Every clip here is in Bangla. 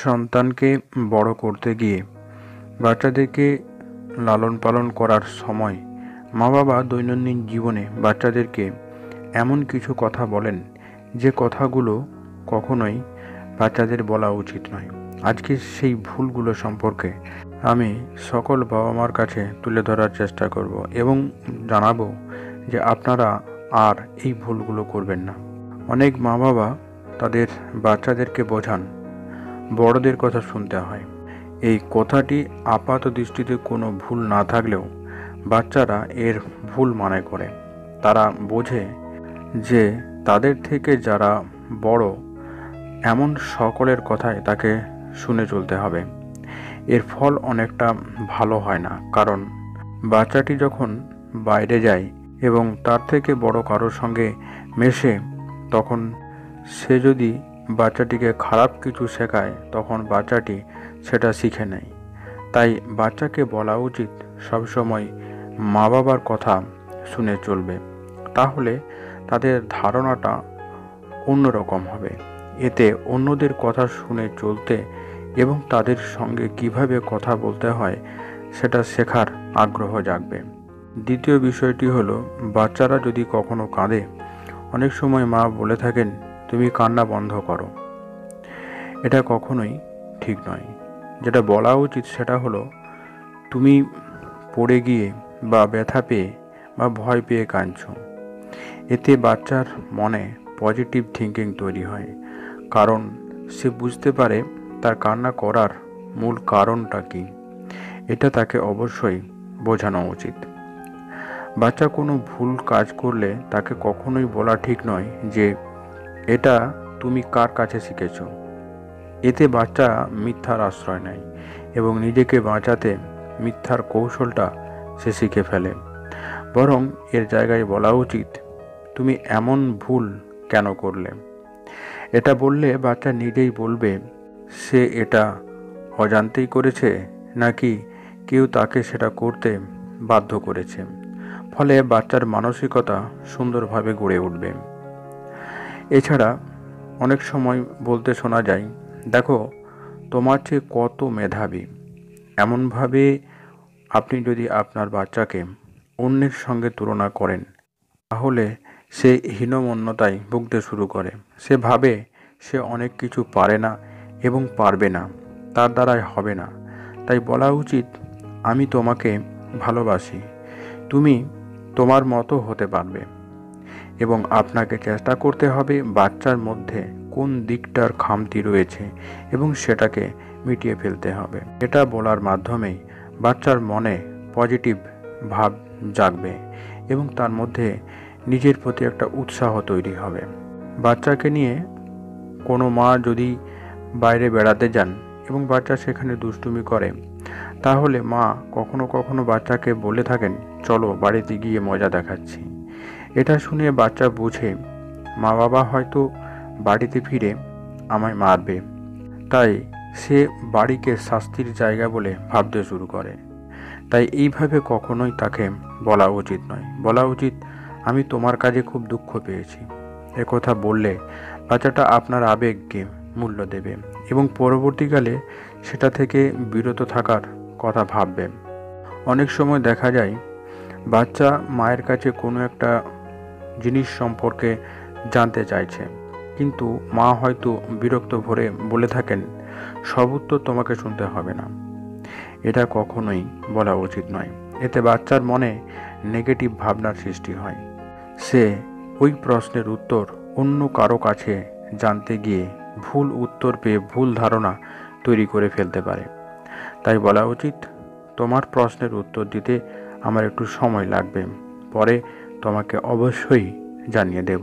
সন্তানকে বড় করতে গিয়ে বাচ্চাদেরকে লালন পালন করার সময় মা বাবা দৈনন্দিন জীবনে বাচ্চাদেরকে এমন কিছু কথা বলেন যে কথাগুলো কখনোই বাচ্চাদের বলা উচিত নয়। আজকে সেই ভুলগুলো সম্পর্কে আমি সকল বাবা মার কাছে তুলে ধরার চেষ্টা করব এবং জানাবো যে আপনারা আর এই ভুলগুলো করবেন না। অনেক মা বাবা তাদের বাচ্চাদেরকে বোঝান বড়দের কথা শুনতে হয়। এই কথাটি আপাত দৃষ্টিতে কোনো ভুল না থাকলেও বাচ্চারা এর ভুল মনে করে। তারা বোঝে যে তাদের থেকে যারা বড় এমন সকলের কথায় তাকে শুনে চলতে হবে। এর ফল অনেকটা ভালো হয় না, কারণ বাচ্চাটি যখন বাইরে যায় এবং তার থেকে বড় কারোর সঙ্গে মেশে, তখন সে যদি বাচ্চাটিকে খারাপ কিছু শেখায় তখন বাচ্চাটি সেটা শিখে নেয়। তাই বাচ্চাকে বলা উচিত সবসময় মা বাবার কথা শুনে চলবে, তাহলে তাদের ধারণাটা অন্যরকম হবে। এতে অন্যদের কথা শুনে চলতে এবং তাদের সঙ্গে কিভাবে কথা বলতে হয় সেটা শেখার আগ্রহ জাগবে। দ্বিতীয় বিষয়টি হলো, বাচ্চারা যদি কখনো কাঁদে, অনেক সময় মা বলে থাকেন তুমি কান্না বন্ধ করো। এটা কখনোই ঠিক নয়। যেটা বলা উচিত সেটা হলো তুমি পড়ে গিয়ে বা ব্যথা পেয়ে বা ভয় পেয়ে কাঁদছো। এতে বাচ্চার মনে পজিটিভ থিঙ্কিং তৈরি হয়, কারণ সে বুঝতে পারে তার কান্না করার মূল কারণটা কী। এটা তাকে অবশ্যই বোঝানো উচিত। বাচ্চা কোনো ভুল কাজ করলে তাকে কখনোই বলা ঠিক নয় যে এটা তুমি কার কাছে শিখেছ। এতে বাচ্চা মিথ্যার আশ্রয় নেয় এবং নিজেকে বাঁচাতে মিথ্যার কৌশলটা সে শিখে ফেলে। বরং এর জায়গায় বলা উচিত তুমি এমন ভুল কেন করলে। এটা বললে বাচ্চা নিজেই বলবে সে এটা অজান্তেই করেছে নাকি কেউ তাকে সেটা করতে বাধ্য করেছে। ফলে বাচ্চার মানসিকতা সুন্দরভাবে গড়ে উঠবে। এছাড়া অনেক সময় বলতে শোনা যায়, দেখো তোমার চেয়ে কত মেধাবী। এমনভাবে আপনি যদি আপনার বাচ্চাকে অন্যের সঙ্গে তুলনা করেন, তাহলে সে হীনমন্যতায় ভুগতে শুরু করে। সে ভাবে সে অনেক কিছু পারে না এবং পারবে না, তার দ্বারাই হবে না। তাই বলা উচিত আমি তোমাকে ভালোবাসি, তুমি তোমার মতো হতে পারবে এবং আপনাকে চেষ্টা করতে হবে বাচ্চার মধ্যে কোন দিকটার খামতি রয়েছে এবং সেটাকে মিটিয়ে ফেলতে হবে। এটা বলার মাধ্যমেই বাচ্চার মনে পজিটিভ ভাব জাগবে এবং তার মধ্যে নিজের প্রতি একটা উৎসাহ তৈরি হবে। বাচ্চাকে নিয়ে কোনো মা যদি বাইরে বেড়াতে যান এবং বাচ্চা সেখানে দুষ্টুমি করে, তাহলে মা কখনো কখনো বাচ্চাকে বলে থাকেন চলো বাড়িতে গিয়ে মজা দেখাচ্ছি। এটা শুনে বাচ্চা বুঝে মা বাবা হয়তো বাড়িতে ফিরে আমায় মারবে, তাই সে বাড়িকে শাস্তির জায়গা বলে ভাবতে শুরু করে। তাই এইভাবে কখনোই তাকে বলা উচিত নয়। বলা উচিত আমি তোমার কাজে খুব দুঃখ পেয়েছি। একথা বললে বাচ্চাটা আপনার আবেগকে মূল্য দেবে এবং পরবর্তীকালে সেটা থেকে বিরত থাকার কথা ভাববে। অনেক সময় দেখা যায় বাচ্চা মায়ের কাছে কোনো একটা জিনিস সম্পর্কে জানতে চাইছে, কিন্তু মা হয়তো বিরক্ত ভরে বলে থাকেন সব উত্তর তোমাকে শুনতে হবে না। এটা কখনোই বলা উচিত নয়। এতে বাচ্চার মনে নেগেটিভ ভাবনার সৃষ্টি হয়। সে ওই প্রশ্নের উত্তর অন্য কারো কাছে জানতে গিয়ে ভুল উত্তর পেয়ে ভুল ধারণা তৈরি করে ফেলতে পারে। তাই বলা উচিত তোমার প্রশ্নের উত্তর দিতে আমার একটু সময় লাগবে, পরে তোমাকে অবশ্যই জানিয়ে দেব।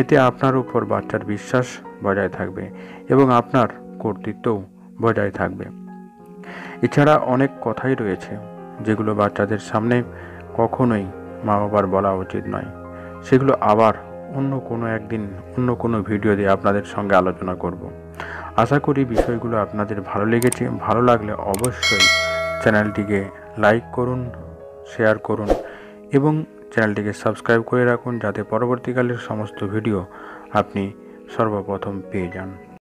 এতে আপনার উপর বাচ্চার বিশ্বাস বজায় থাকবে এবং আপনার কর্তৃত্বও বজায় থাকবে। এছাড়া অনেক কথাই রয়েছে যেগুলো বাচ্চাদের সামনে কখনোই মা বাবার বলা উচিত নয়। সেগুলো আবার অন্য কোনো একদিন অন্য কোনো ভিডিও দিয়ে আপনাদের সঙ্গে আলোচনা করব। আশা করি বিষয়গুলো আপনাদের ভালো লেগেছে। ভালো লাগলে অবশ্যই চ্যানেলটিকে লাইক করুন, শেয়ার করুন এবং চ্যানেলটিকে সাবস্ক্রাইব করে রাখুন, যাতে পরবর্তীকালের সমস্ত ভিডিও আপনি সর্বপ্রথম পেয়ে যান।